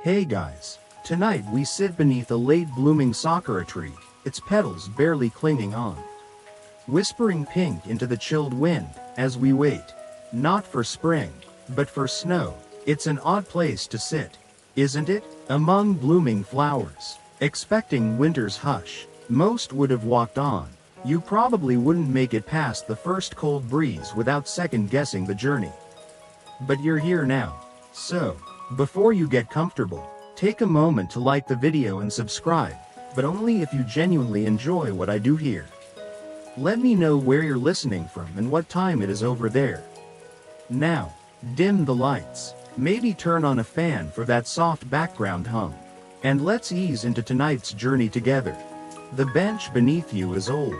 Hey guys, tonight we sit beneath a late-blooming sakura tree, its petals barely clinging on, whispering pink into the chilled wind as we wait, not for spring, but for snow. It's an odd place to sit, isn't it? Among blooming flowers, expecting winter's hush. Most would have walked on. You probably wouldn't make it past the first cold breeze without second-guessing the journey. But you're here now. So, before you get comfortable, take a moment to like the video and subscribe, but only if you genuinely enjoy what I do here. Let me know where you're listening from and what time it is over there. Now, dim the lights, maybe turn on a fan for that soft background hum, and let's ease into tonight's journey together. The bench beneath you is old,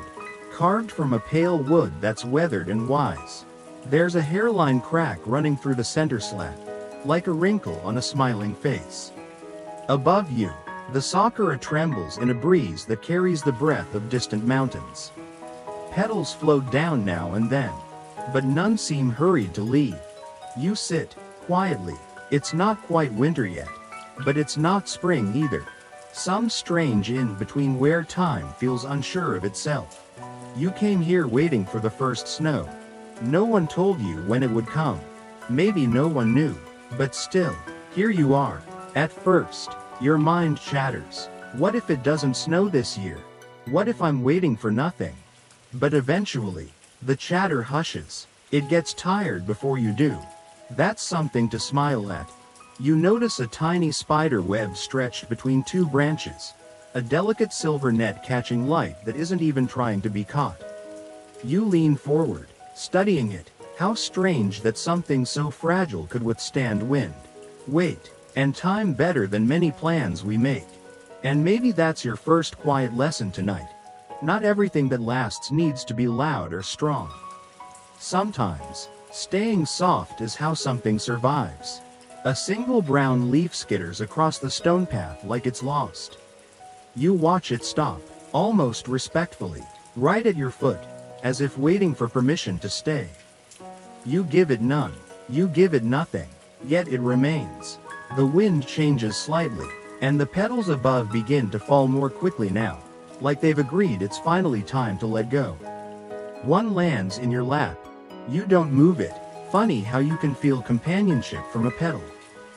carved from a pale wood that's weathered and wise. There's a hairline crack running through the center slat, like a wrinkle on a smiling face. Above you, the sakura trembles in a breeze that carries the breath of distant mountains. Petals float down now and then, but none seem hurried to leave. You sit, quietly. It's not quite winter yet, but it's not spring either. Some strange in-between where time feels unsure of itself. You came here waiting for the first snow. No one told you when it would come. Maybe no one knew, but still, here you are. At first, your mind chatters. What if it doesn't snow this year? What if I'm waiting for nothing? But eventually, the chatter hushes. It gets tired before you do. That's something to smile at. You notice a tiny spider web stretched between two branches, a delicate silver net catching light that isn't even trying to be caught. You lean forward, studying it. How strange that something so fragile could withstand wind, weight, and time better than many plans we make. And maybe that's your first quiet lesson tonight. Not everything that lasts needs to be loud or strong. Sometimes, staying soft is how something survives. A single brown leaf skitters across the stone path like it's lost. You watch it stop, almost respectfully, right at your foot, as if waiting for permission to stay. You give it none. You give it nothing. Yet it remains. The wind changes slightly, and the petals above begin to fall more quickly now, like they've agreed it's finally time to let go. One lands in your lap. You don't move it. Funny how you can feel companionship from a petal.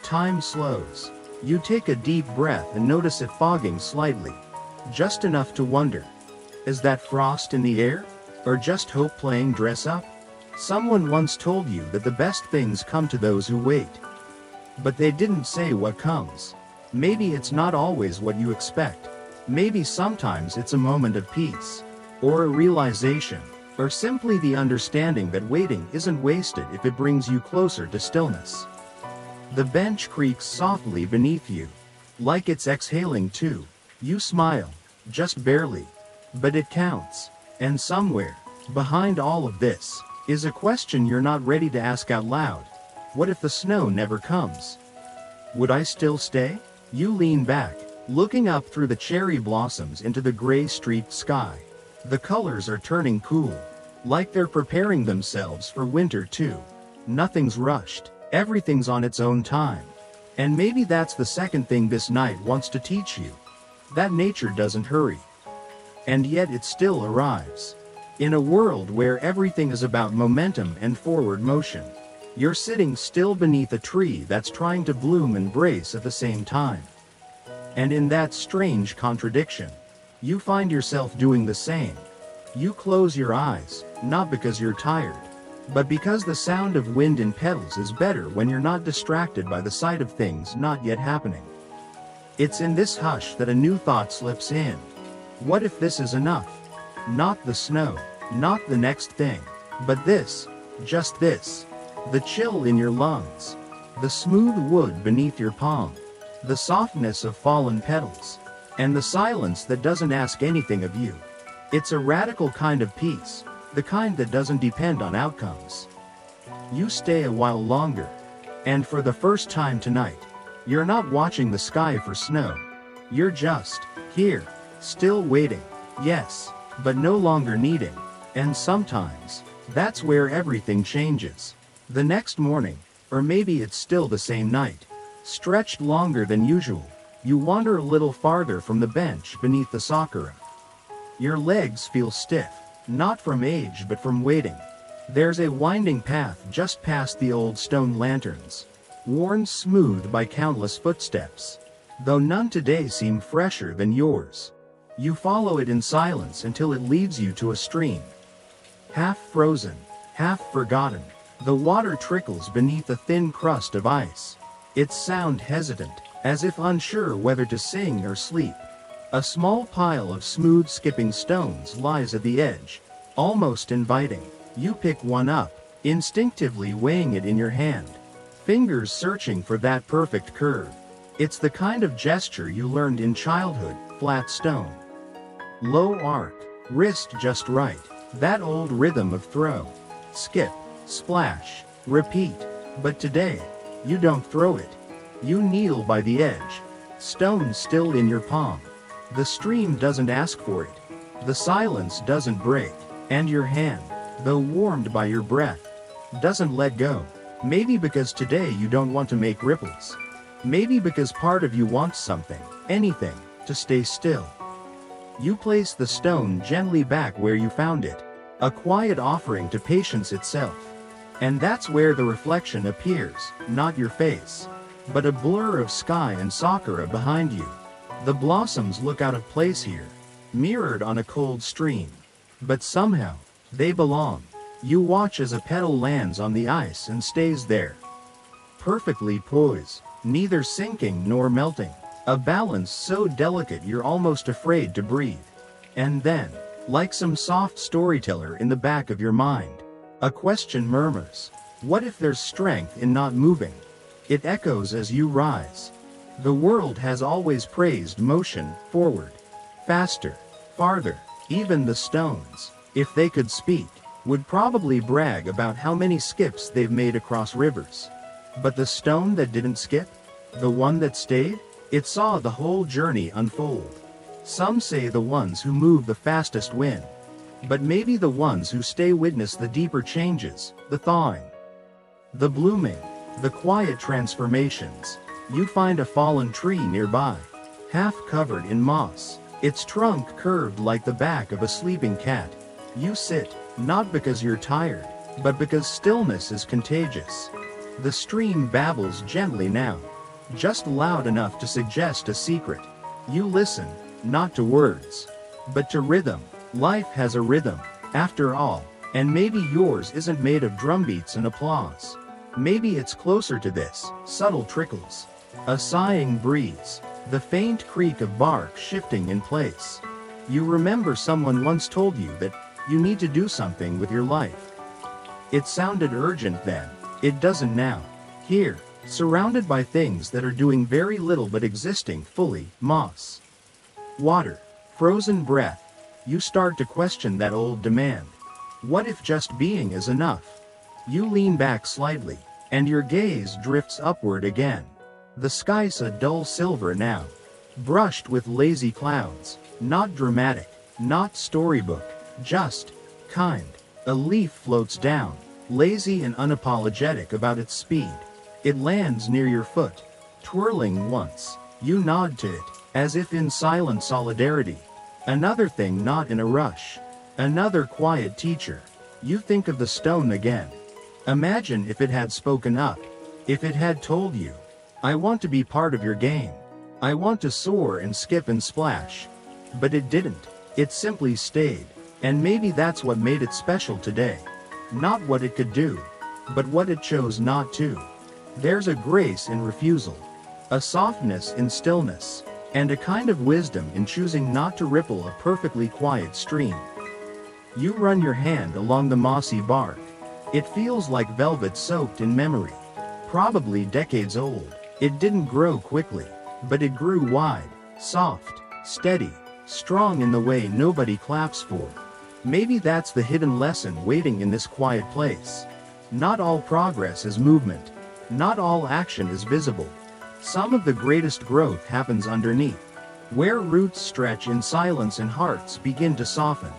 Time slows. You take a deep breath and notice it fogging slightly, just enough to wonder, is that frost in the air? Or just hope playing dress up? Someone once told you that the best things come to those who wait. But they didn't say what comes. Maybe it's not always what you expect. Maybe sometimes it's a moment of peace, or a realization, or simply the understanding that waiting isn't wasted if it brings you closer to stillness. The bench creaks softly beneath you, like it's exhaling too. You smile, just barely. But it counts. And somewhere, behind all of this, is a question you're not ready to ask out loud. What if the snow never comes? Would I still stay? You lean back, looking up through the cherry blossoms into the gray-streaked sky. The colors are turning cool, like they're preparing themselves for winter too. Nothing's rushed. Everything's on its own time. And maybe that's the second thing this night wants to teach you. That nature doesn't hurry. And yet it still arrives. In a world where everything is about momentum and forward motion, you're sitting still beneath a tree that's trying to bloom and brace at the same time. And in that strange contradiction, you find yourself doing the same. You close your eyes, not because you're tired, but because the sound of wind in petals is better when you're not distracted by the sight of things not yet happening. It's in this hush that a new thought slips in. What if this is enough? Not the snow, not the next thing, but this, just this. The chill in your lungs, the smooth wood beneath your palm, the softness of fallen petals, and the silence that doesn't ask anything of you. It's a radical kind of peace, the kind that doesn't depend on outcomes. You stay a while longer, and for the first time tonight, you're not watching the sky for snow. You're just here, still waiting, yes, but no longer needing. And sometimes, that's where everything changes. The next morning, or maybe it's still the same night, Stretched longer than usual, you wander a little farther from the bench beneath the sakura. Your legs feel stiff, not from age but from waiting. There's a winding path just past the old stone lanterns, worn smooth by countless footsteps, though none today seem fresher than yours. You follow it in silence until it leads you to a stream. Half frozen, half forgotten, the water trickles beneath a thin crust of ice, its sound hesitant, as if unsure whether to sing or sleep. A small pile of smooth skipping stones lies at the edge, almost inviting. You pick one up, instinctively weighing it in your hand, fingers searching for that perfect curve. It's the kind of gesture you learned in childhood, flat stone. Low arc, wrist just right, that old rhythm of throw, skip, splash, repeat. But today, you don't throw it. You kneel by the edge, stone still in your palm. The stream doesn't ask for it. The silence doesn't break, and your hand, though warmed by your breath, doesn't let go. Maybe because today you don't want to make ripples. Maybe because part of you wants something, anything, to stay still. You place the stone gently back where you found it, a quiet offering to patience itself. And that's where the reflection appears, not your face, but a blur of sky and sakura behind you. The blossoms look out of place here, mirrored on a cold stream. But somehow, they belong. You watch as a petal lands on the ice and stays there, perfectly poised, neither sinking nor melting. A balance so delicate you're almost afraid to breathe. And then, like some soft storyteller in the back of your mind, a question murmurs. What if there's strength in not moving? It echoes as you rise. The world has always praised motion, forward, faster, farther. Even the stones, if they could speak, would probably brag about how many skips they've made across rivers. But the stone that didn't skip? The one that stayed? It saw the whole journey unfold. Some say the ones who move the fastest win. But maybe the ones who stay witness the deeper changes, the thawing, the blooming, the quiet transformations. You find a fallen tree nearby, half covered in moss, its trunk curved like the back of a sleeping cat. You sit, not because you're tired, but because stillness is contagious. The stream babbles gently now, just loud enough to suggest a secret. You listen, not to words, but to rhythm. Life has a rhythm, after all, and maybe yours isn't made of drumbeats and applause. Maybe it's closer to this, subtle trickles, a sighing breeze, the faint creak of bark shifting in place. You remember someone once told you that you need to do something with your life. It sounded urgent then, it doesn't now. Here, surrounded by things that are doing very little but existing fully, moss, water, frozen breath, you start to question that old demand. What if just being is enough? You lean back slightly, and your gaze drifts upward again. The sky's a dull silver now, brushed with lazy clouds, not dramatic, not storybook, just kind. A leaf floats down, lazy and unapologetic about its speed. It lands near your foot, twirling once. You nod to it, as if in silent solidarity. Another thing not in a rush. Another quiet teacher. You think of the stone again. Imagine if it had spoken up. If it had told you, I want to be part of your game. I want to soar and skip and splash. But it didn't. It simply stayed. And maybe that's what made it special today. Not what it could do, but what it chose not to. There's a grace in refusal, a softness in stillness, and a kind of wisdom in choosing not to ripple a perfectly quiet stream. You run your hand along the mossy bark. It feels like velvet soaked in memory, probably decades old. It didn't grow quickly, but it grew wide, soft, steady, strong in the way nobody claps for. Maybe that's the hidden lesson waiting in this quiet place. Not all progress is movement. Not all action is visible. Some of the greatest growth happens underneath, where roots stretch in silence and hearts begin to soften.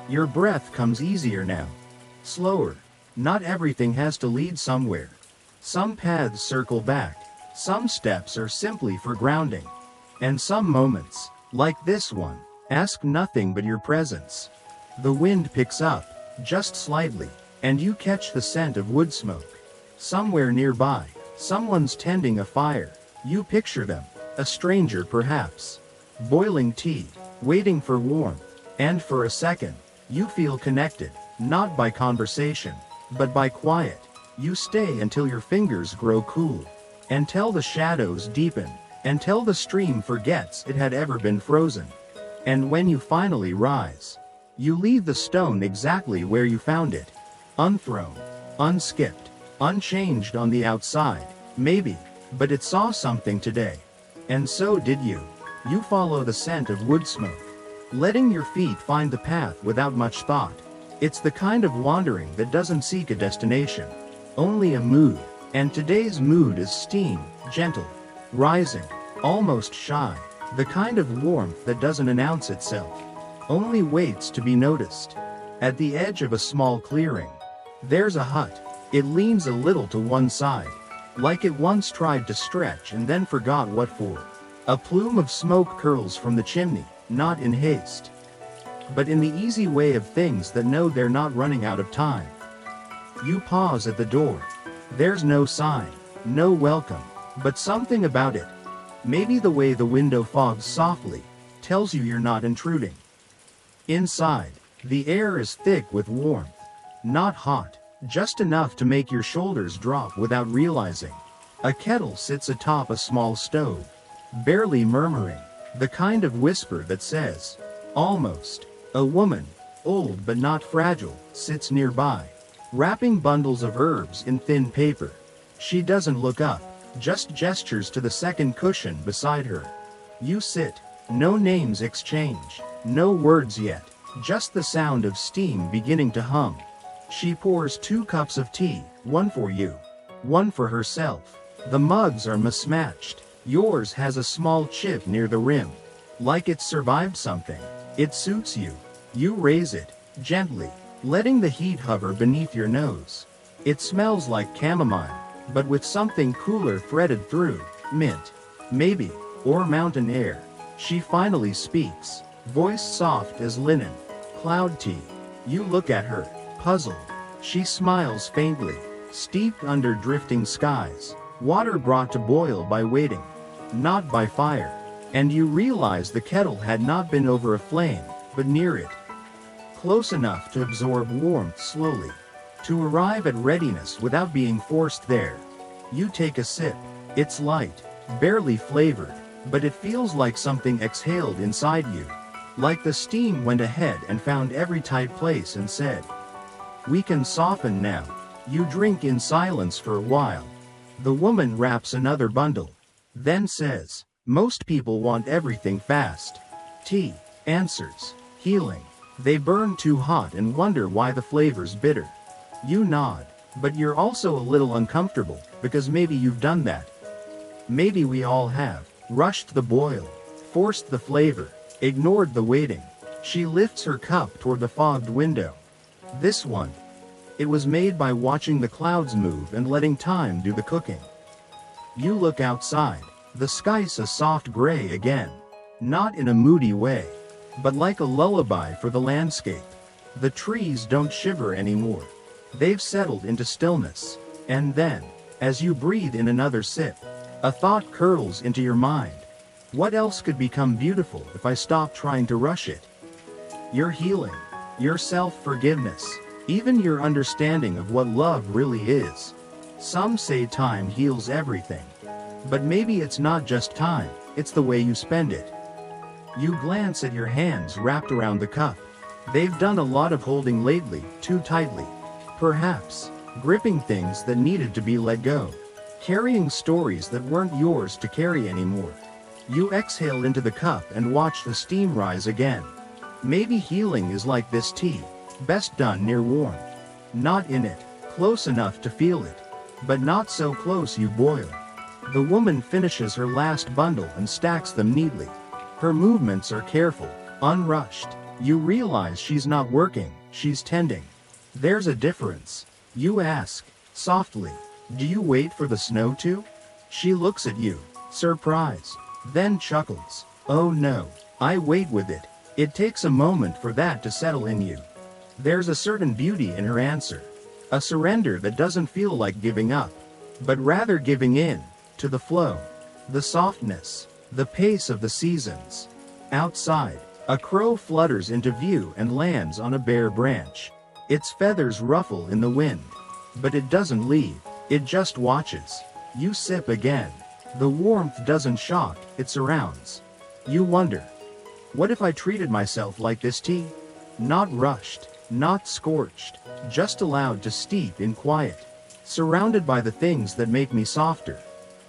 Your breath comes easier now, slower. Not everything has to lead somewhere. Some paths circle back, Some steps are simply for grounding. And some moments, like this one, ask nothing but your presence. The wind picks up, just slightly, and you catch the scent of wood smoke. Somewhere nearby, someone's tending a fire. You picture them, a stranger perhaps, boiling tea, waiting for warmth, and for a second, you feel connected, not by conversation, but by quiet. You stay until your fingers grow cool, until the shadows deepen, until the stream forgets it had ever been frozen. And when you finally rise, you leave the stone exactly where you found it, unthrown, unskipped, unchanged on the outside, maybe, but it saw something today. And so did you. You follow the scent of wood smoke, letting your feet find the path without much thought. It's the kind of wandering that doesn't seek a destination, only a mood. And today's mood is steam, gentle, rising, almost shy, the kind of warmth that doesn't announce itself, only waits to be noticed. At the edge of a small clearing, there's a hut. It leans a little to one side, like it once tried to stretch and then forgot what for. A plume of smoke curls from the chimney, not in haste, but in the easy way of things that know they're not running out of time. You pause at the door. There's no sign, no welcome, but something about it. Maybe the way the window fogs softly, tells you you're not intruding. Inside, the air is thick with warmth, not hot, just enough to make your shoulders drop without realizing. A kettle sits atop a small stove, barely murmuring, the kind of whisper that says, almost. A woman, old but not fragile, sits nearby, wrapping bundles of herbs in thin paper. She doesn't look up, just gestures to the second cushion beside her. You sit, no names exchange, no words yet, just the sound of steam beginning to hum. She pours 2 cups of tea, one for you, one for herself. The mugs are mismatched. Yours has a small chip near the rim, like it's survived something. It suits you. You raise it, gently, letting the heat hover beneath your nose. It smells like chamomile, but with something cooler threaded through, mint, maybe, or mountain air. She finally speaks, voice soft as linen. Cloud tea. You look at her, puzzled. She smiles faintly, steeped under drifting skies, water brought to boil by waiting, not by fire. And you realize the kettle had not been over a flame, but near it, close enough to absorb warmth slowly, to arrive at readiness without being forced there. You take a sip. It's light, barely flavored, but it feels like something exhaled inside you, like the steam went ahead and found every tight place and said, we can soften now. You drink in silence for a while. The woman wraps another bundle, then says, most people want everything fast. Tea, answers, healing. They burn too hot and wonder why the flavor's bitter. You nod, but you're also a little uncomfortable, because maybe you've done that. Maybe we all have. Rushed the boil, forced the flavor, ignored the waiting. She lifts her cup toward the fogged window. This one. It was made by watching the clouds move and letting time do the cooking. You look outside. The sky's a soft gray again. Not in a moody way, but like a lullaby for the landscape. The trees don't shiver anymore. They've settled into stillness. And then, as you breathe in another sip, a thought curls into your mind. What else could become beautiful if I stopped trying to rush it? Your healing, your self-forgiveness, even your understanding of what love really is. Some say time heals everything. But maybe it's not just time, it's the way you spend it. You glance at your hands wrapped around the cup. They've done a lot of holding lately, too tightly. Perhaps, gripping things that needed to be let go. Carrying stories that weren't yours to carry anymore. You exhale into the cup and watch the steam rise again. Maybe healing is like this tea, best done near warm. Not in it, close enough to feel it, but not so close you boil. The woman finishes her last bundle and stacks them neatly. Her movements are careful, unrushed. You realize she's not working, she's tending. There's a difference. You ask, softly, do you wait for the snow to? She looks at you, surprised, then chuckles. Oh no, I wait with it. It takes a moment for that to settle in you. There's a certain beauty in her answer. A surrender that doesn't feel like giving up, but rather giving in, to the flow, the softness, the pace of the seasons. Outside, a crow flutters into view and lands on a bare branch. Its feathers ruffle in the wind. But it doesn't leave, it just watches. You sip again. The warmth doesn't shock, it surrounds. You wonder, what if I treated myself like this tea? Not rushed, not scorched, just allowed to steep in quiet. Surrounded by the things that make me softer.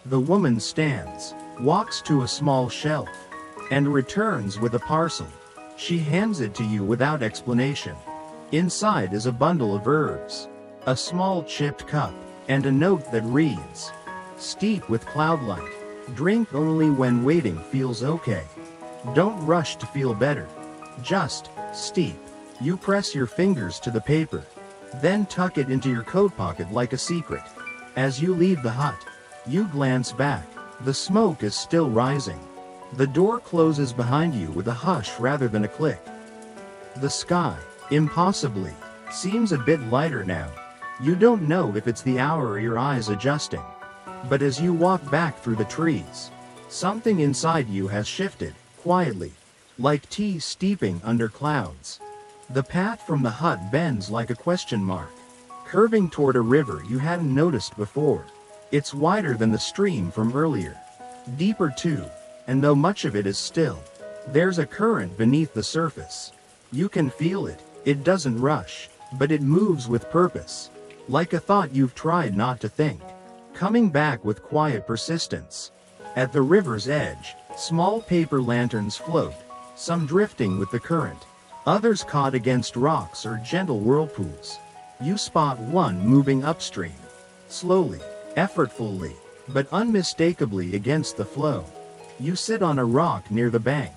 The woman stands, walks to a small shelf, and returns with a parcel. She hands it to you without explanation. Inside is a bundle of herbs, a small chipped cup, and a note that reads, "Steep with cloudlight. Drink only when waiting feels okay. Don't rush to feel better. Just steep." You press your fingers to the paper, then tuck it into your coat pocket like a secret. As you leave the hut, you glance back. The smoke is still rising. The door closes behind you with a hush rather than a click. The sky, impossibly, seems a bit lighter now. You don't know if it's the hour or your eyes adjusting. But as you walk back through the trees, something inside you has shifted, quietly, like tea steeping under clouds. The path from the hut bends like a question mark, curving toward a river you hadn't noticed before. It's wider than the stream from earlier. Deeper too, and though much of it is still, there's a current beneath the surface. You can feel it. It doesn't rush, but it moves with purpose, like a thought you've tried not to think, coming back with quiet persistence. At the river's edge, small paper lanterns float, some drifting with the current, others caught against rocks or gentle whirlpools. You spot one moving upstream, slowly, effortfully, but unmistakably against the flow. You sit on a rock near the bank,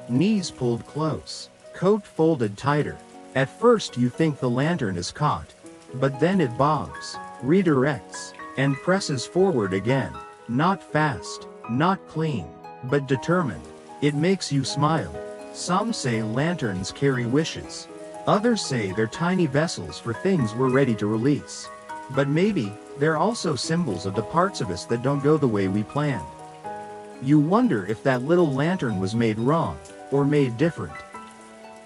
knees pulled close, coat folded tighter. At first you think the lantern is caught, but then it bobs, redirects, and presses forward again. Not fast, not clean, but determined. It makes you smile. Some say lanterns carry wishes. Others say they're tiny vessels for things we're ready to release. But maybe, they're also symbols of the parts of us that don't go the way we planned. You wonder if that little lantern was made wrong, or made different.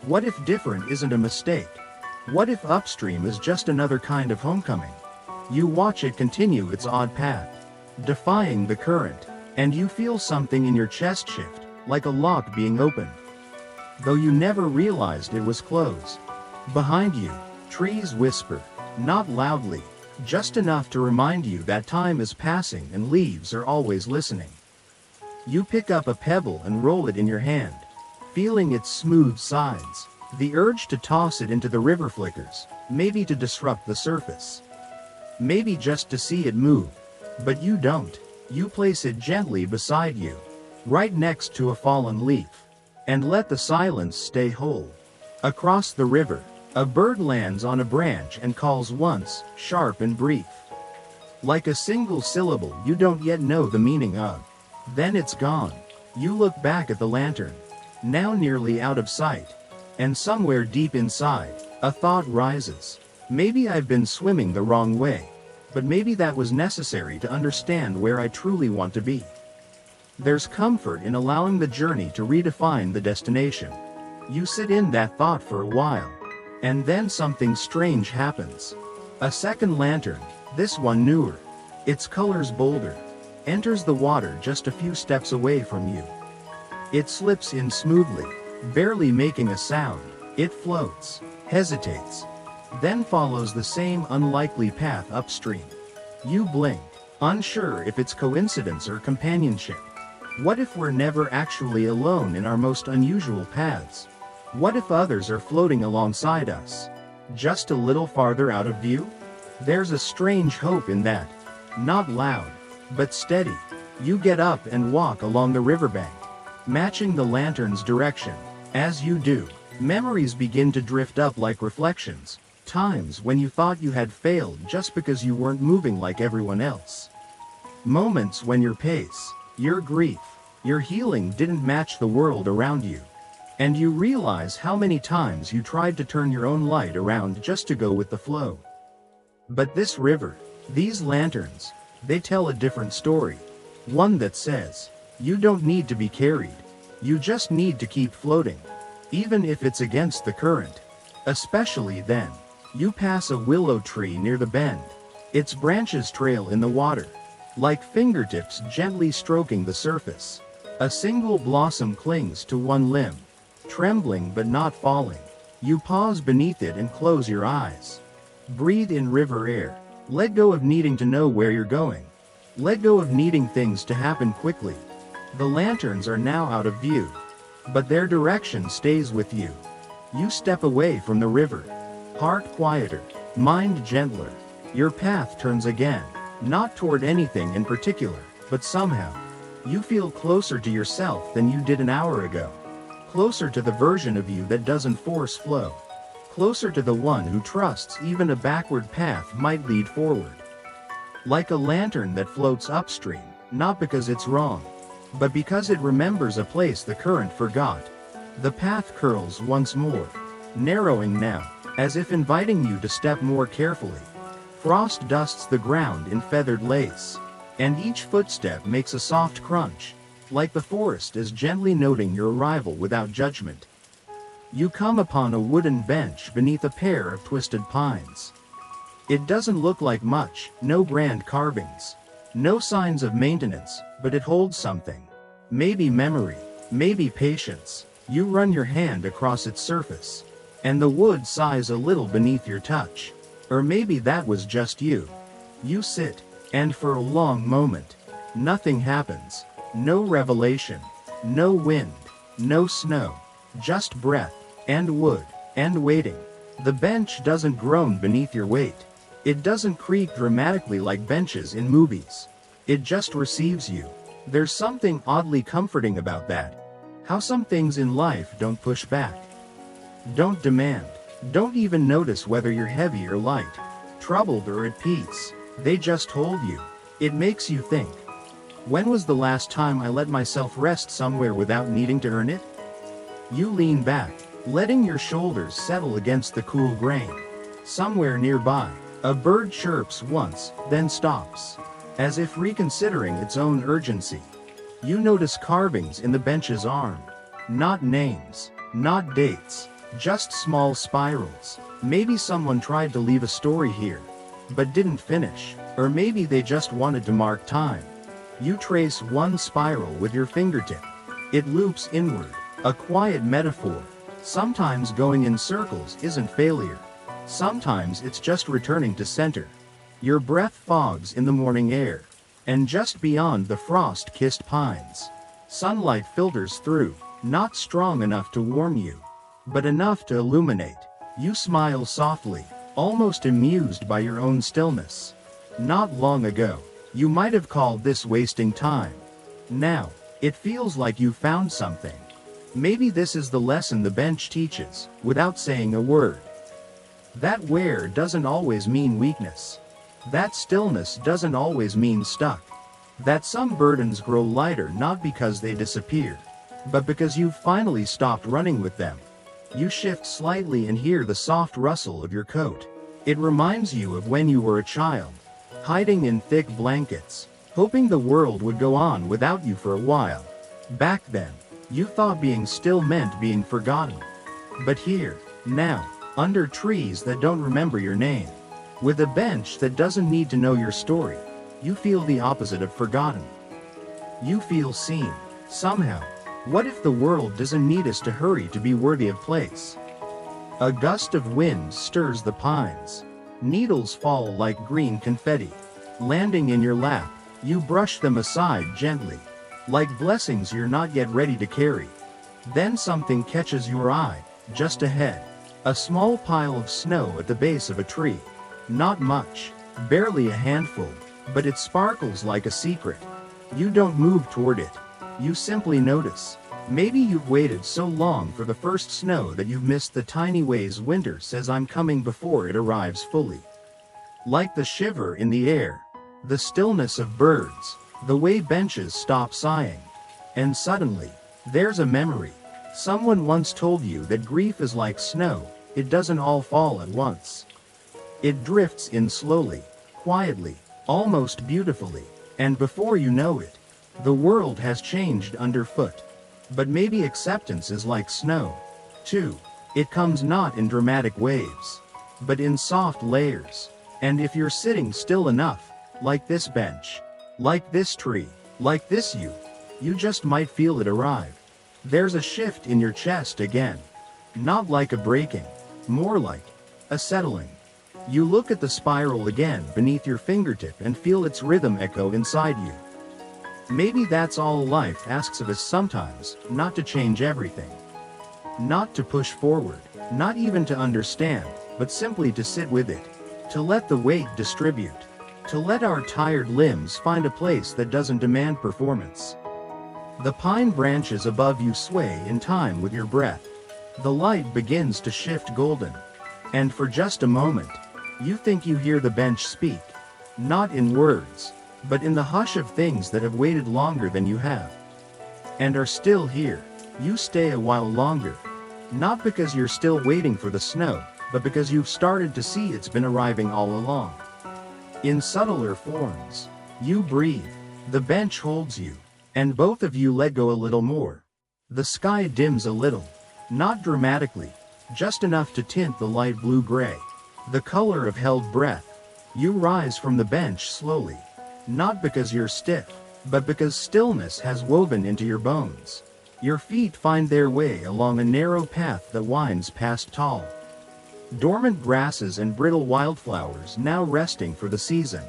What if different isn't a mistake? What if upstream is just another kind of homecoming? You watch it continue its odd path, defying the current, and you feel something in your chest shift, like a lock being opened, though you never realized it was closed. Behind you, trees whisper, not loudly, just enough to remind you that time is passing and leaves are always listening. You pick up a pebble and roll it in your hand, feeling its smooth sides. The urge to toss it into the river flickers, maybe to disrupt the surface, maybe just to see it move. But you don't. You place it gently beside you, right next to a fallen leaf, and let the silence stay whole. Across the river, a bird lands on a branch and calls once, sharp and brief, like a single syllable you don't yet know the meaning of. Then it's gone. You look back at the lantern, now nearly out of sight, and somewhere deep inside, a thought rises. Maybe I've been swimming the wrong way, but maybe that was necessary to understand where I truly want to be. There's comfort in allowing the journey to redefine the destination. You sit in that thought for a while, and then something strange happens. A second lantern, this one newer, its colors bolder, enters the water just a few steps away from you. It slips in smoothly, barely making a sound. It floats, hesitates, then follows the same unlikely path upstream. You blink, unsure if it's coincidence or companionship. What if we're never actually alone in our most unusual paths? What if others are floating alongside us, just a little farther out of view? There's a strange hope in that. Not loud, but steady. You get up and walk along the riverbank, matching the lantern's direction. As you do, memories begin to drift up like reflections. Times when you thought you had failed just because you weren't moving like everyone else. Moments when your pace, your grief, your healing didn't match the world around you. And you realize how many times you tried to turn your own light around just to go with the flow. But this river, these lanterns, they tell a different story. One that says, you don't need to be carried. You just need to keep floating. Even if it's against the current. Especially then. You pass a willow tree near the bend. Its branches trail in the water, like fingertips gently stroking the surface. A single blossom clings to one limb, trembling but not falling. You pause beneath it and close your eyes. Breathe in river air. Let go of needing to know where you're going. Let go of needing things to happen quickly. The lanterns are now out of view, but their direction stays with you. You step away from the river. Heart quieter, mind gentler. Your path turns again, not toward anything in particular, but somehow, you feel closer to yourself than you did an hour ago. Closer to the version of you that doesn't force flow. Closer to the one who trusts even a backward path might lead forward. Like a lantern that floats upstream, not because it's wrong, but because it remembers a place the current forgot. The path curls once more, narrowing now, as if inviting you to step more carefully. Frost dusts the ground in feathered lace, and each footstep makes a soft crunch, like the forest is gently noting your arrival without judgment. You come upon a wooden bench beneath a pair of twisted pines. It doesn't look like much, no grand carvings, no signs of maintenance, but it holds something. Maybe memory, maybe patience. You run your hand across its surface, and the wood sighs a little beneath your touch. Or maybe that was just you. You sit, and for a long moment, nothing happens. No revelation, no wind, no snow, just breath, and wood, and waiting. The bench doesn't groan beneath your weight. It doesn't creak dramatically like benches in movies. It just receives you. There's something oddly comforting about that. How some things in life don't push back. Don't demand. Don't even notice whether you're heavy or light, troubled or at peace. They just hold you. It makes you think. When was the last time I let myself rest somewhere without needing to earn it? You lean back, letting your shoulders settle against the cool grain. Somewhere nearby, a bird chirps once, then stops, as if reconsidering its own urgency. You notice carvings in the bench's arm. Not names, not dates. Just small spirals. Maybe someone tried to leave a story here, but didn't finish. Or maybe they just wanted to mark time. You trace one spiral with your fingertip. It loops inward, a quiet metaphor. Sometimes going in circles isn't failure. Sometimes it's just returning to center. Your breath fogs in the morning air, and just beyond the frost-kissed pines, sunlight filters through, not strong enough to warm you, but enough to illuminate. You smile softly, almost amused by your own stillness. Not long ago, you might have called this wasting time. Now, it feels like you found something. Maybe this is the lesson the bench teaches, without saying a word. That wear doesn't always mean weakness. That stillness doesn't always mean stuck. That some burdens grow lighter not because they disappear, but because you've finally stopped running with them. You shift slightly and hear the soft rustle of your coat. It reminds you of when you were a child, hiding in thick blankets, hoping the world would go on without you for a while. Back then, you thought being still meant being forgotten. But here, now, under trees that don't remember your name, with a bench that doesn't need to know your story, you feel the opposite of forgotten. You feel seen, somehow. What if the world doesn't need us to hurry to be worthy of place? A gust of wind stirs the pines. Needles fall like green confetti. Landing in your lap, you brush them aside gently, like blessings you're not yet ready to carry. Then something catches your eye, just ahead. A small pile of snow at the base of a tree. Not much, barely a handful, but it sparkles like a secret. You don't move toward it. You simply notice. Maybe you've waited so long for the first snow that you've missed the tiny ways winter says I'm coming before it arrives fully. Like the shiver in the air, the stillness of birds, the way benches stop sighing. And suddenly, there's a memory. Someone once told you that grief is like snow, it doesn't all fall at once. It drifts in slowly, quietly, almost beautifully, and before you know it, the world has changed underfoot. But maybe acceptance is like snow, too. It comes not in dramatic waves, but in soft layers. And if you're sitting still enough, like this bench, like this tree, like this you just might feel it arrive. There's a shift in your chest again. Not like a breaking, more like a settling. You look at the spiral again beneath your fingertip and feel its rhythm echo inside you. Maybe that's all life asks of us sometimes, not to change everything. Not to push forward, not even to understand, but simply to sit with it. To let the weight distribute. To let our tired limbs find a place that doesn't demand performance. The pine branches above you sway in time with your breath. The light begins to shift golden. And for just a moment, you think you hear the bench speak. Not in words, but in the hush of things that have waited longer than you have. And are still here. You stay a while longer. Not because you're still waiting for the snow, but because you've started to see it's been arriving all along. In subtler forms. You breathe. The bench holds you. And both of you let go a little more. The sky dims a little. Not dramatically. Just enough to tint the light blue-gray. The color of held breath. You rise from the bench slowly. Not because you're stiff, but because stillness has woven into your bones. Your feet find their way along a narrow path that winds past tall, dormant grasses and brittle wildflowers now resting for the season.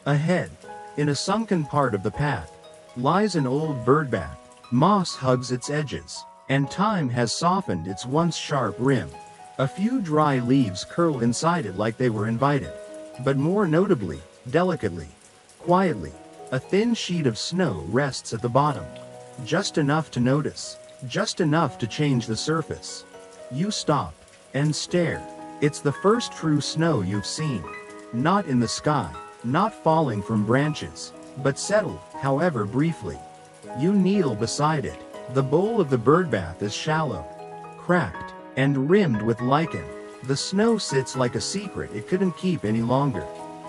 Ahead, in a sunken part of the path, lies an old birdbath. Moss hugs its edges, and time has softened its once sharp rim. A few dry leaves curl inside it like they were invited. But more notably, delicately, quietly, a thin sheet of snow rests at the bottom. Just enough to notice, just enough to change the surface. You stop and stare. It's the first true snow you've seen. Not in the sky, not falling from branches, but settled, however briefly. You kneel beside it. The bowl of the birdbath is shallow, cracked, and rimmed with lichen. The snow sits like a secret it couldn't keep any longer.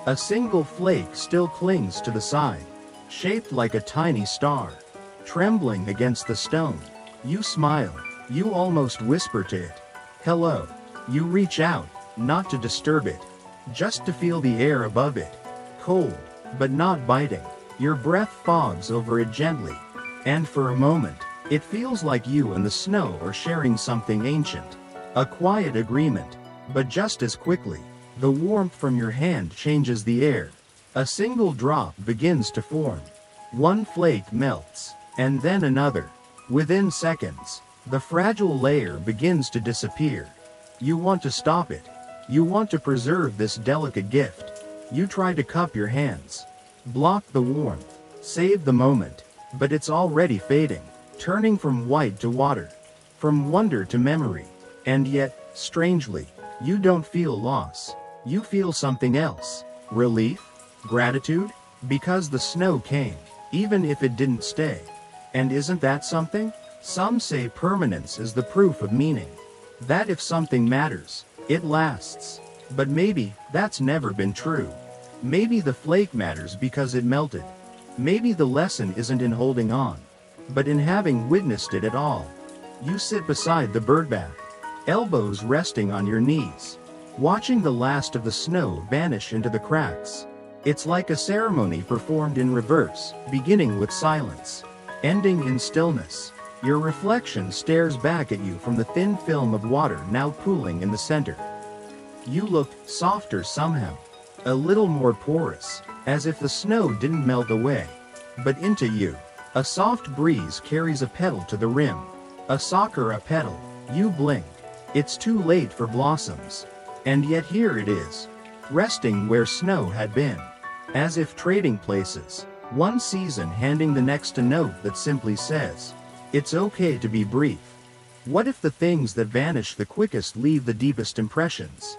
A single flake still clings to the side, shaped like a tiny star, trembling against the stone. You smile. You almost whisper to it, "Hello." You reach out, not to disturb it, just to feel the air above it. Cold, but not biting. Your breath fogs over it gently. And for a moment, it feels like you and the snow are sharing something ancient. A quiet agreement. But just as quickly, the warmth from your hand changes the air. A single drop begins to form. One flake melts, and then another. Within seconds, the fragile layer begins to disappear. You want to stop it. You want to preserve this delicate gift. You try to cup your hands, block the warmth, save the moment, but it's already fading, turning from white to water, from wonder to memory. And yet, strangely, you don't feel loss. You feel something else. Relief? Gratitude? Because the snow came, even if it didn't stay. And isn't that something? Some say permanence is the proof of meaning. That if something matters, it lasts. But maybe that's never been true. Maybe the flake matters because it melted. Maybe the lesson isn't in holding on, but in having witnessed it at all. You sit beside the birdbath, elbows resting on your knees, watching the last of the snow vanish into the cracks. It's like a ceremony performed in reverse, beginning with silence, ending in stillness. Your reflection stares back at you from the thin film of water now pooling in the center. You look softer somehow, a little more porous, as if the snow didn't melt away, but into you. A soft breeze carries a petal to the rim. A sakura petal. You blink. It's too late for blossoms. And yet here it is, resting where snow had been. As if trading places, one season handing the next a note that simply says, "It's okay to be brief." What if the things that vanish the quickest leave the deepest impressions?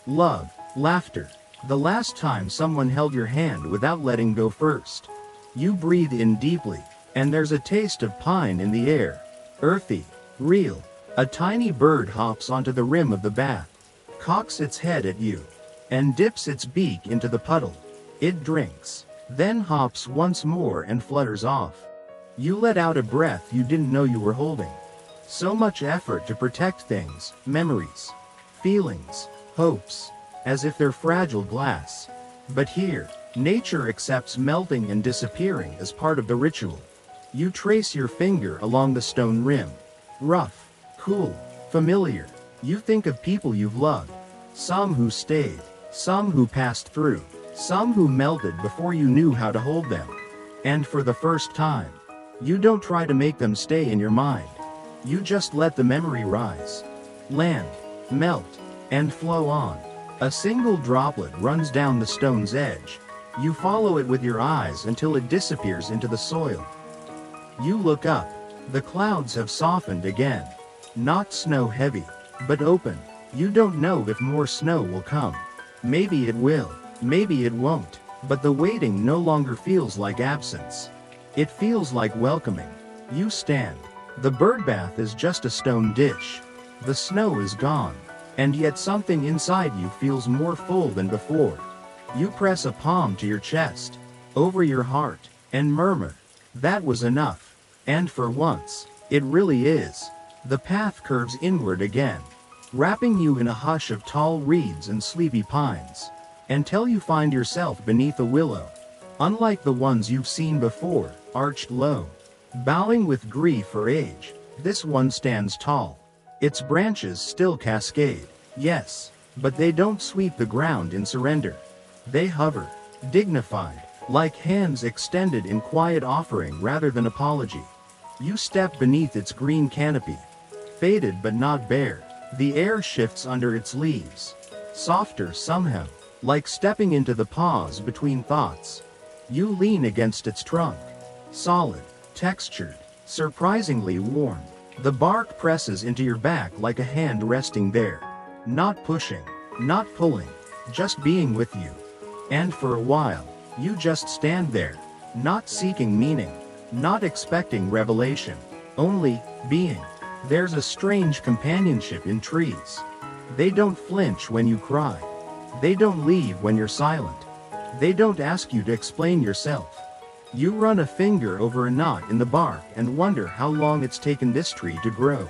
Love, laughter, The last time someone held your hand without letting go first. You breathe in deeply, and there's a taste of pine in the air. Earthy, real. A tiny bird hops onto the rim of the bath, cocks its head at you, and dips its beak into the puddle. It drinks, then hops once more and flutters off. You let out a breath you didn't know you were holding. So much effort to protect things, memories, feelings, hopes, as if they're fragile glass. But here, nature accepts melting and disappearing as part of the ritual. You trace your finger along the stone rim. Rough, cool, familiar. You think of people you've loved. Some who stayed, some who passed through, some who melted before you knew how to hold them. And for the first time, you don't try to make them stay in your mind. You just let the memory rise, land, melt, and flow on. A single droplet runs down the stone's edge. You follow it with your eyes until it disappears into the soil. You look up. The clouds have softened again. Not snow heavy, but open. You don't know if more snow will come. Maybe it will, maybe it won't. But the waiting no longer feels like absence. It feels like welcoming. You stand. The birdbath is just a stone dish. The snow is gone. And yet something inside you feels more full than before. You press a palm to your chest, over your heart, and murmur, "That was enough." And for once, it really is. The path curves inward again, wrapping you in a hush of tall reeds and sleepy pines, until you find yourself beneath a willow. Unlike the ones you've seen before, arched low, bowing with grief or age, this one stands tall. Its branches still cascade, yes, but they don't sweep the ground in surrender. They hover, dignified, like hands extended in quiet offering rather than apology. You step beneath its green canopy, faded but not bare. The air shifts under its leaves, softer somehow, like stepping into the pause between thoughts. You lean against its trunk, solid, textured, surprisingly warm. The bark presses into your back like a hand resting there. Not pushing, not pulling, just being with you. And for a while, you just stand there, not seeking meaning, not expecting revelation, only being. There's a strange companionship in trees. They don't flinch when you cry. They don't leave when you're silent. They don't ask you to explain yourself. You run a finger over a knot in the bark and wonder how long it's taken this tree to grow.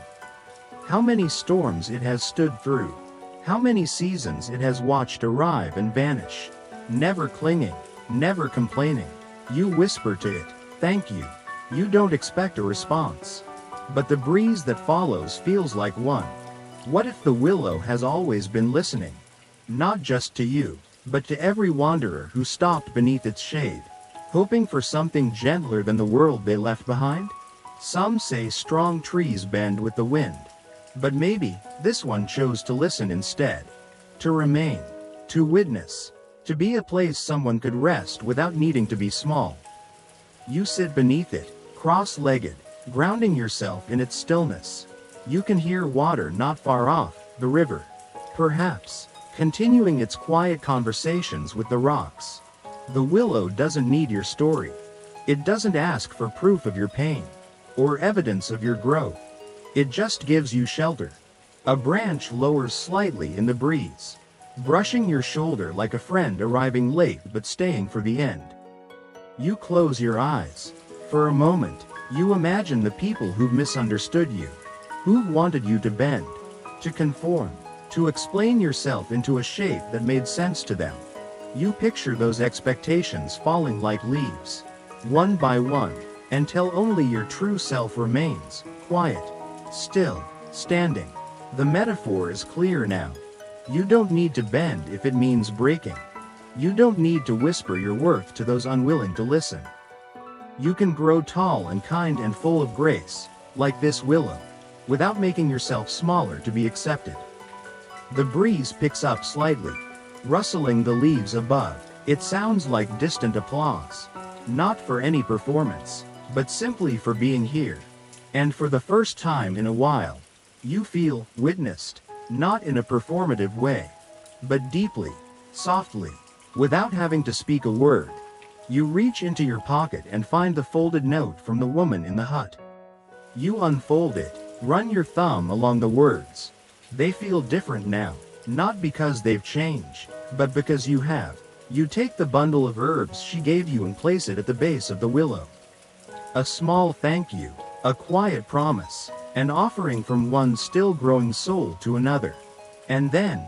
How many storms it has stood through. How many seasons it has watched arrive and vanish. Never clinging, never complaining. You whisper to it, "Thank you." You don't expect a response. But the breeze that follows feels like one. What if the willow has always been listening? Not just to you, but to every wanderer who stopped beneath its shade, hoping for something gentler than the world they left behind? Some say strong trees bend with the wind. But maybe, this one chose to listen instead. To remain. To witness. To be a place someone could rest without needing to be small. You sit beneath it, cross-legged, grounding yourself in its stillness. You can hear water not far off, the river. Perhaps, continuing its quiet conversations with the rocks. The willow doesn't need your story. It doesn't ask for proof of your pain, or evidence of your growth. It just gives you shelter. A branch lowers slightly in the breeze, brushing your shoulder like a friend arriving late but staying for the end. You close your eyes. For a moment, you imagine the people who've misunderstood you, who wanted you to bend, to conform, to explain yourself into a shape that made sense to them. You picture those expectations falling like leaves, one by one, until only your true self remains, quiet, still, standing. The metaphor is clear now. You don't need to bend if it means breaking. You don't need to whisper your worth to those unwilling to listen. You can grow tall and kind and full of grace, like this willow, without making yourself smaller to be accepted. The breeze picks up slightly, rustling the leaves above. It sounds like distant applause, not for any performance, but simply for being here. And for the first time in a while, you feel witnessed, not in a performative way, but deeply, Softly, without having to speak a word, you reach into your pocket and find the folded note from the woman in the hut. You unfold it, run your thumb along the words. They feel different now, not because they've changed, but because you have. You take the bundle of herbs she gave you and place it at the base of the willow. A small thank you, a quiet promise, an offering from one still growing soul to another. And then,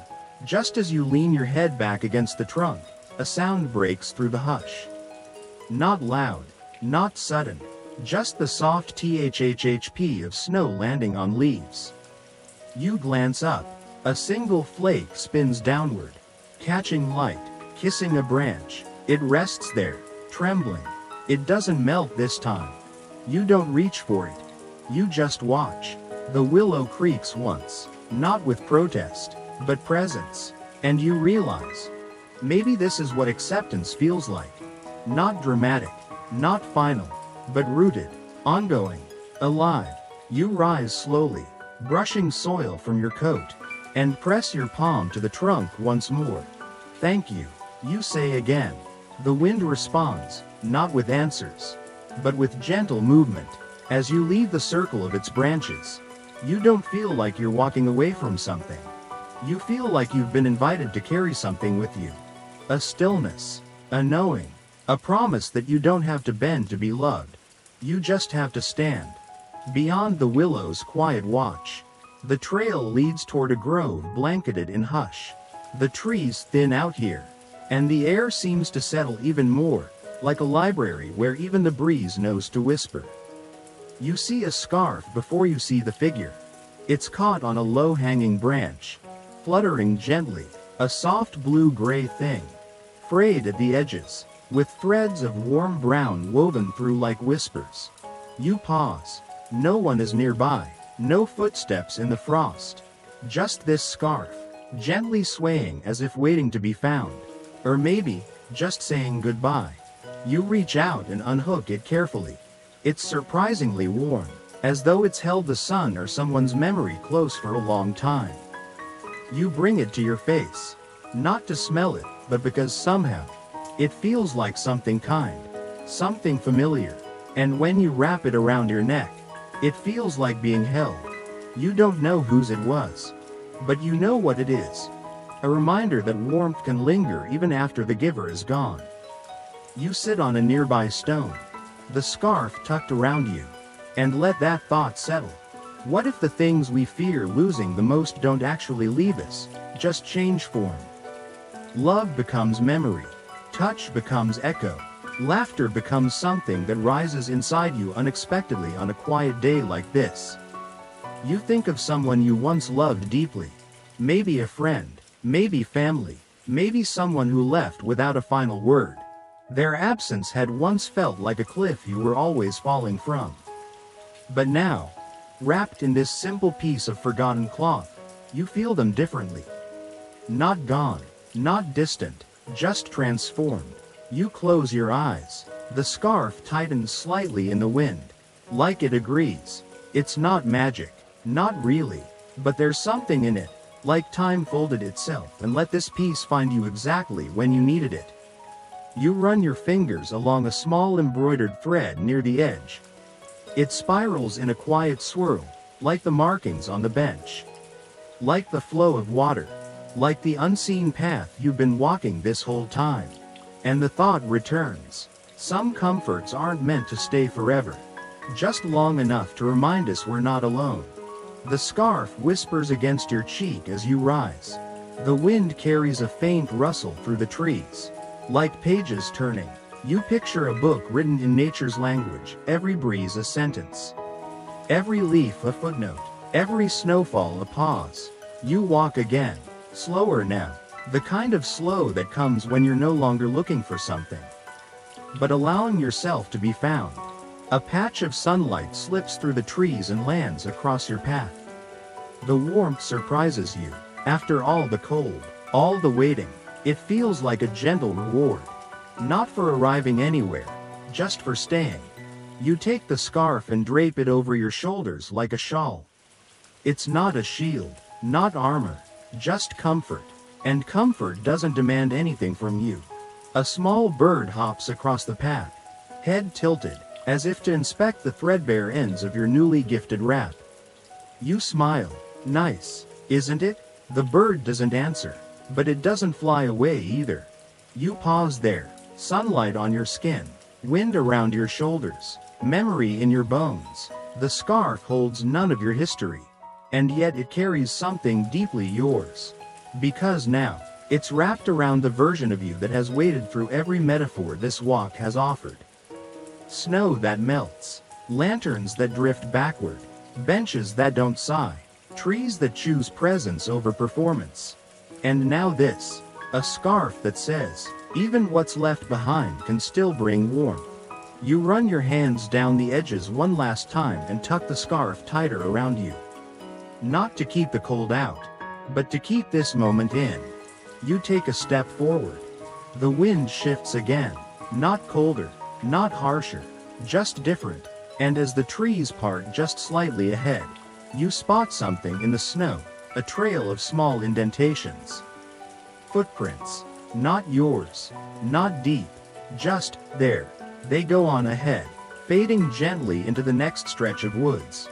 just as you lean your head back against the trunk, a sound breaks through the hush. Not loud, not sudden, just the soft thhhp of snow landing on leaves. You glance up, a single flake spins downward, catching light, kissing a branch. It rests there, trembling. It doesn't melt this time. You don't reach for it. You just watch. The willow creaks once, not with protest, but presence. And you realize, maybe this is what acceptance feels like. Not dramatic, not final, but rooted, ongoing, alive. You rise slowly, brushing soil from your coat, and press your palm to the trunk once more. Thank you, you say again. The wind responds, not with answers, but with gentle movement. As you leave the circle of its branches, you don't feel like you're walking away from something. You feel like you've been invited to carry something with you. A stillness, a knowing, a promise that you don't have to bend to be loved. You just have to stand. Beyond the willow's quiet watch, the trail leads toward a grove blanketed in hush. The trees thin out here, and the air seems to settle even more, like a library where even the breeze knows to whisper. You see a scarf before you see the figure. It's caught on a low-hanging branch, fluttering gently, a soft blue-gray thing, frayed at the edges, with threads of warm brown woven through like whispers. You pause. No one is nearby, no footsteps in the frost. Just this scarf, gently swaying as if waiting to be found. Or maybe, just saying goodbye. You reach out and unhook it carefully. It's surprisingly warm, as though it's held the sun or someone's memory close for a long time. You bring it to your face, not to smell it, but because somehow, it feels like something kind, something familiar. And when you wrap it around your neck, it feels like being held. You don't know whose it was, but you know what it is. A reminder that warmth can linger even after the giver is gone. You sit on a nearby stone, the scarf tucked around you, and let that thought settle. What if the things we fear losing the most don't actually leave us, just change form? Love becomes memory, touch becomes echo, laughter becomes something that rises inside you unexpectedly on a quiet day like this. You think of someone you once loved deeply, maybe a friend, maybe family, maybe someone who left without a final word. Their absence had once felt like a cliff you were always falling from. But now, wrapped in this simple piece of forgotten cloth, you feel them differently. Not gone, not distant, just transformed. You close your eyes. The scarf tightens slightly in the wind, like it agrees. It's not magic, not really, but there's something in it, like time folded itself and let this piece find you exactly when you needed it. You run your fingers along a small embroidered thread near the edge. It spirals in a quiet swirl, like the markings on the bench. Like the flow of water, like the unseen path you've been walking this whole time. And the thought returns. Some comforts aren't meant to stay forever, just long enough to remind us we're not alone. The scarf whispers against your cheek as you rise. The wind carries a faint rustle through the trees. Like pages turning, you picture a book written in nature's language, every breeze a sentence, every leaf a footnote, every snowfall a pause. You walk again, slower now, the kind of slow that comes when you're no longer looking for something, but allowing yourself to be found. A patch of sunlight slips through the trees and lands across your path. The warmth surprises you. After all the cold, all the waiting, it feels like a gentle reward. Not for arriving anywhere, just for staying. You take the scarf and drape it over your shoulders like a shawl. It's not a shield, not armor, just comfort. And comfort doesn't demand anything from you. A small bird hops across the path, head tilted, as if to inspect the threadbare ends of your newly gifted wrap. You smile. Nice, isn't it? The bird doesn't answer, but it doesn't fly away either. You pause there, sunlight on your skin, wind around your shoulders, memory in your bones. The scarf holds none of your history, and yet it carries something deeply yours. Because now, it's wrapped around the version of you that has waded through every metaphor this walk has offered. Snow that melts, lanterns that drift backward, benches that don't sigh, trees that choose presence over performance. And now this, a scarf that says, even what's left behind can still bring warmth. You run your hands down the edges one last time and tuck the scarf tighter around you. Not to keep the cold out, but to keep this moment in. You take a step forward. The wind shifts again, not colder, not harsher, just different, and as the trees part just slightly ahead, you spot something in the snow, a trail of small indentations. Footprints. Not yours, not deep, just there. They go on ahead, fading gently into the next stretch of woods.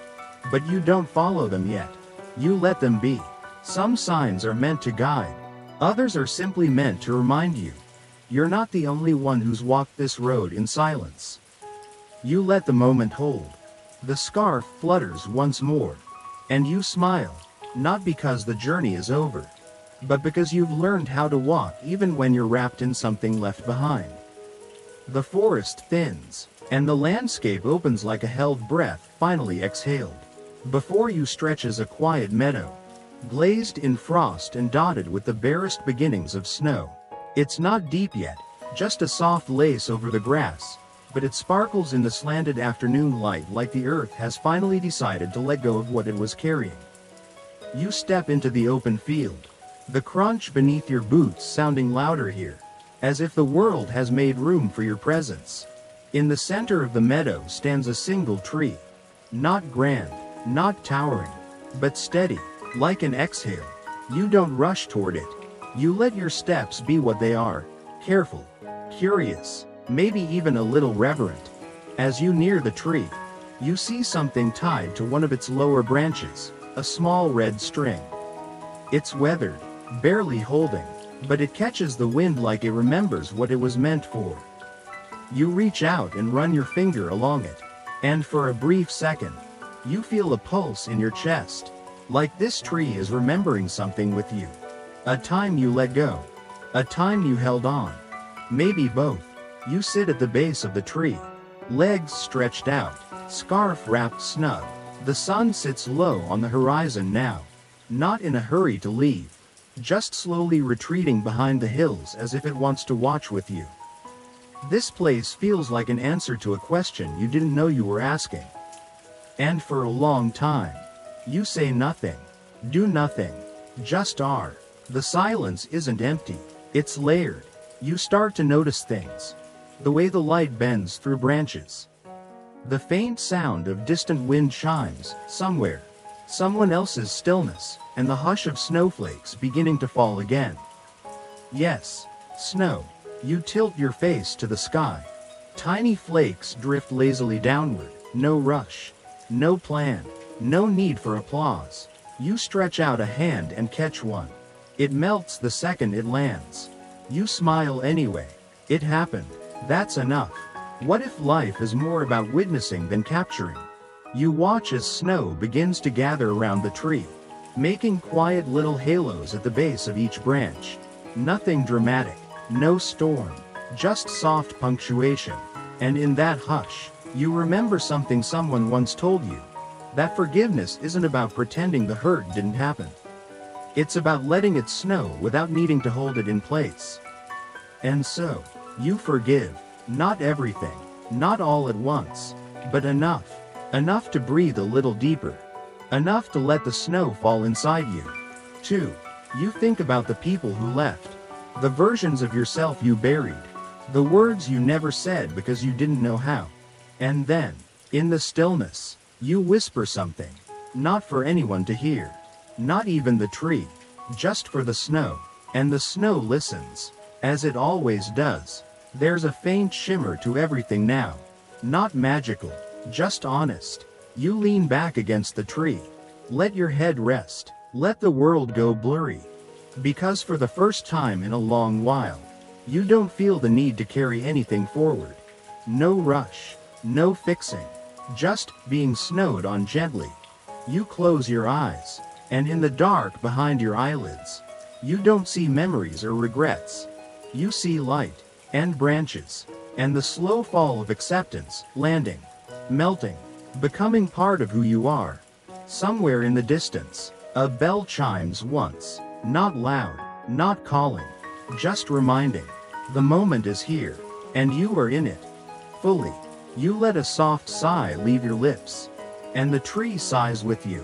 But you don't follow them yet. You let them be. Some signs are meant to guide, others are simply meant to remind you. You're not the only one who's walked this road in silence. You let the moment hold. The scarf flutters once more, and you smile, not because the journey is over, but because you've learned how to walk even when you're wrapped in something left behind. The forest thins, and the landscape opens like a held breath finally exhaled. Before you stretches a quiet meadow, glazed in frost and dotted with the barest beginnings of snow. It's not deep yet, just a soft lace over the grass, but it sparkles in the slanted afternoon light like the earth has finally decided to let go of what it was carrying. You step into the open field, the crunch beneath your boots sounding louder here, as if the world has made room for your presence. In the center of the meadow stands a single tree. Not grand, not towering, but steady, like an exhale. You don't rush toward it. You let your steps be what they are, careful, curious, maybe even a little reverent. As you near the tree, you see something tied to one of its lower branches, a small red string. It's weathered, barely holding, but it catches the wind like it remembers what it was meant for. You reach out and run your finger along it, and for a brief second, you feel a pulse in your chest, like this tree is remembering something with you. A time you let go, a time you held on, maybe both. You sit at the base of the tree, legs stretched out, scarf wrapped snug. The sun sits low on the horizon now, not in a hurry to leave, just slowly retreating behind the hills as if it wants to watch with you. This place feels like an answer to a question you didn't know you were asking. And for a long time, you say nothing, do nothing, just are. The silence isn't empty, it's layered. You start to notice things. The way the light bends through branches. The faint sound of distant wind chimes, somewhere. Someone else's stillness, and the hush of snowflakes beginning to fall again. Yes, snow. You tilt your face to the sky. Tiny flakes drift lazily downward, no rush, no plan, no need for applause. You stretch out a hand and catch one. It melts the second it lands. You smile anyway. It happened. That's enough. What if life is more about witnessing than capturing? You watch as snow begins to gather around the tree, making quiet little halos at the base of each branch. Nothing dramatic, no storm, just soft punctuation. And in that hush, you remember something someone once told you. That forgiveness isn't about pretending the hurt didn't happen. It's about letting it snow without needing to hold it in place. And so, you forgive, not everything, not all at once, but enough. Enough to breathe a little deeper. Enough to let the snow fall inside you. 2. You think about the people who left. The versions of yourself you buried. The words you never said because you didn't know how. And then, in the stillness, you whisper something. Not for anyone to hear. Not even the tree. Just for the snow. and the snow listens, as it always does. There's a faint shimmer to everything now. Not magical, just honest. You lean back against the tree. Let your head rest. Let the world go blurry. Because for the first time in a long while, you don't feel the need to carry anything forward. No rush, no fixing. Just being snowed on gently. You close your eyes, and in the dark behind your eyelids, you don't see memories or regrets. You see light, and branches, and the slow fall of acceptance, landing, melting, becoming part of who you are. Somewhere in the distance, a bell chimes once, not loud, not calling, just reminding. The moment is here, and you are in it, fully. You let a soft sigh leave your lips, and the tree sighs with you.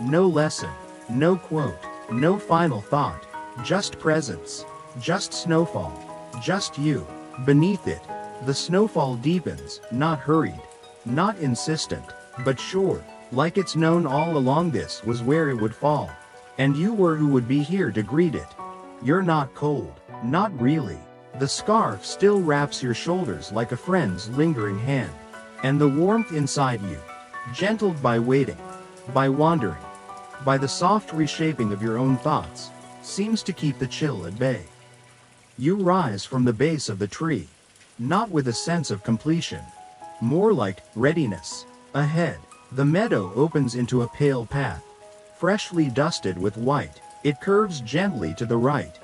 No lesson, no quote, no final thought, just presence, just snowfall, just you. Beneath it, the snowfall deepens, not hurried, not insistent, but sure, like it's known all along this was where it would fall, and you were who would be here to greet it. You're not cold, not really. The scarf still wraps your shoulders like a friend's lingering hand, and the warmth inside you, gentled by waiting, by wandering, by the soft reshaping of your own thoughts, seems to keep the chill at bay. You rise from the base of the tree, not with a sense of completion, more like readiness. Ahead, the meadow opens into a pale path, freshly dusted with white. It curves gently to the right,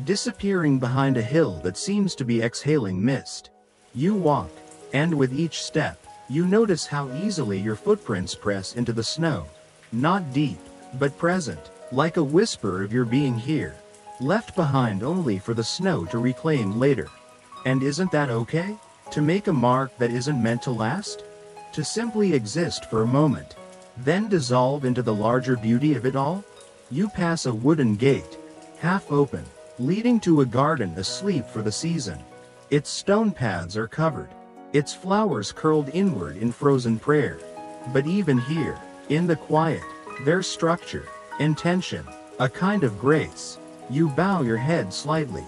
disappearing behind a hill that seems to be exhaling mist. You walk, and with each step, you notice how easily your footprints press into the snow. Not deep, but present, like a whisper of your being here, left behind only for the snow to reclaim later. And isn't that okay? To make a mark that isn't meant to last? To simply exist for a moment, then dissolve into the larger beauty of it all? You pass a wooden gate, half open, leading to a garden asleep for the season. Its stone paths are covered, its flowers curled inward in frozen prayer. But even here, in the quiet, there's structure, intention, a kind of grace. You bow your head slightly,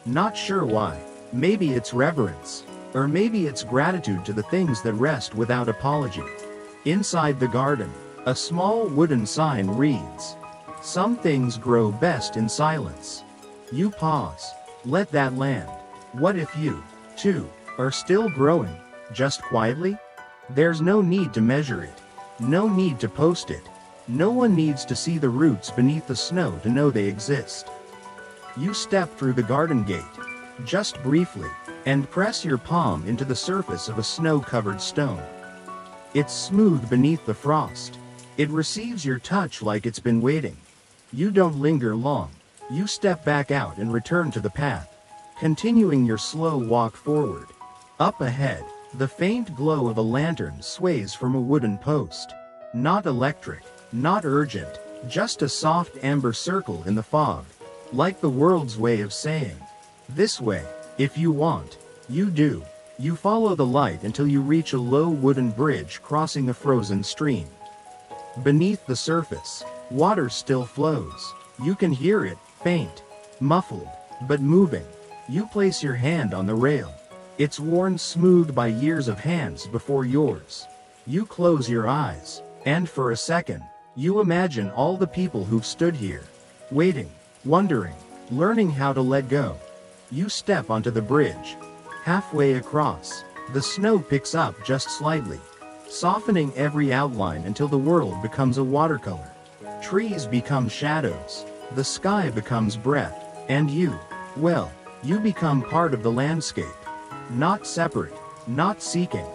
not sure why. Maybe it's reverence, or maybe it's gratitude to the things that rest without apology. Inside the garden, a small wooden sign reads, "Some things grow best in silence." You pause. Let that land. What if you, too, are still growing, just quietly? There's no need to measure it. No need to post it. No one needs to see the roots beneath the snow to know they exist. You step through the garden gate, just briefly, and press your palm into the surface of a snow-covered stone. It's smooth beneath the frost. It receives your touch like it's been waiting. You don't linger long. You step back out and return to the path, continuing your slow walk forward. Up ahead, the faint glow of a lantern sways from a wooden post. Not electric, not urgent, just a soft amber circle in the fog, like the world's way of saying, "This way, if you want." You do. You follow the light until you reach a low wooden bridge crossing a frozen stream. Beneath the surface, water still flows. You can hear it, faint, muffled, but moving. You place your hand on the rail. It's worn smooth by years of hands before yours. You close your eyes, and for a second, you imagine all the people who've stood here, waiting, wondering, learning how to let go. You step onto the bridge. Halfway across, the snow picks up just slightly, softening every outline until the world becomes a watercolor. Trees become shadows, the sky becomes breath, and you, well, you become part of the landscape. Not separate, not seeking,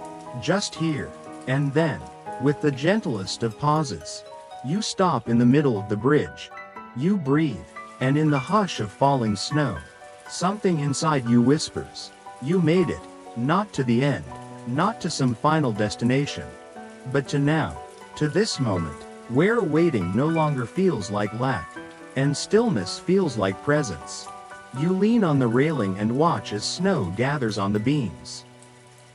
just here. And then, with the gentlest of pauses, you stop in the middle of the bridge. You breathe, and in the hush of falling snow, something inside you whispers, you made it, not to the end, not to some final destination, but to now, to this moment, where waiting no longer feels like lack, and stillness feels like presence. You lean on the railing and watch as snow gathers on the beams,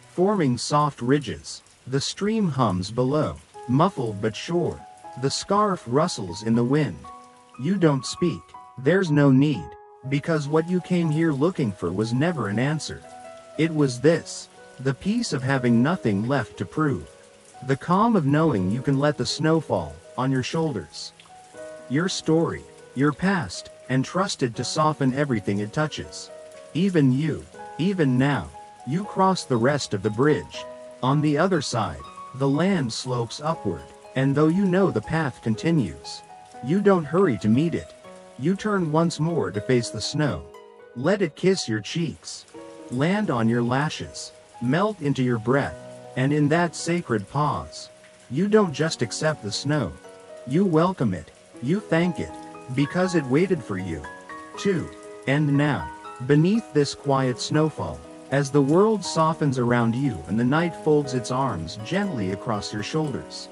forming soft ridges. The stream hums below, muffled but sure. The scarf rustles in the wind. You don't speak. There's no need. Because what you came here looking for was never an answer. It was this. The peace of having nothing left to prove. The calm of knowing you can let the snow fall on your shoulders. Your story, your past, and trust it to soften everything it touches. Even you, even now, you cross the rest of the bridge. On the other side, the land slopes upward, and though you know the path continues, you don't hurry to meet it. You turn once more to face the snow. Let it kiss your cheeks, land on your lashes, melt into your breath, and in that sacred pause, you don't just accept the snow. You welcome it, you thank it, because it waited for you, too. And now, beneath this quiet snowfall, as the world softens around you and the night folds its arms gently across your shoulders,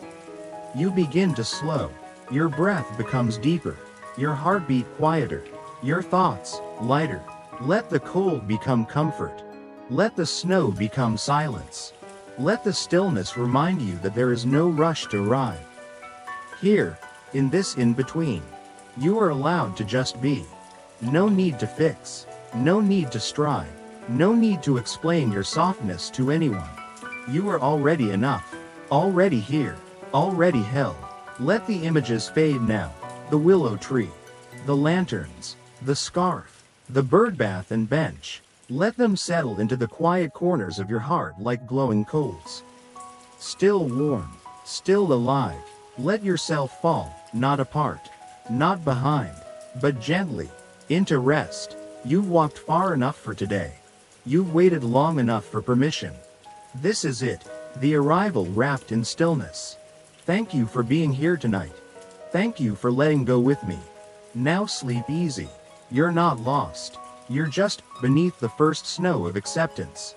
you begin to slow. Your breath becomes deeper, your heartbeat quieter, your thoughts lighter. Let the cold become comfort. Let the snow become silence. Let the stillness remind you that there is no rush to arrive. Here, in this in-between, you are allowed to just be. No need to fix, no need to strive, no need to explain your softness to anyone. You are already enough, already here, already held. Let the images fade now. The willow tree, the lanterns, the scarf, the birdbath and bench. Let them settle into the quiet corners of your heart like glowing coals. Still warm, still alive. Let yourself fall, not apart, not behind, but gently, into rest. You've walked far enough for today. You've waited long enough for permission. This is it, the arrival wrapped in stillness. Thank you for being here tonight. Thank you for letting go with me. Now sleep easy. You're not lost. You're just beneath the first snow of acceptance.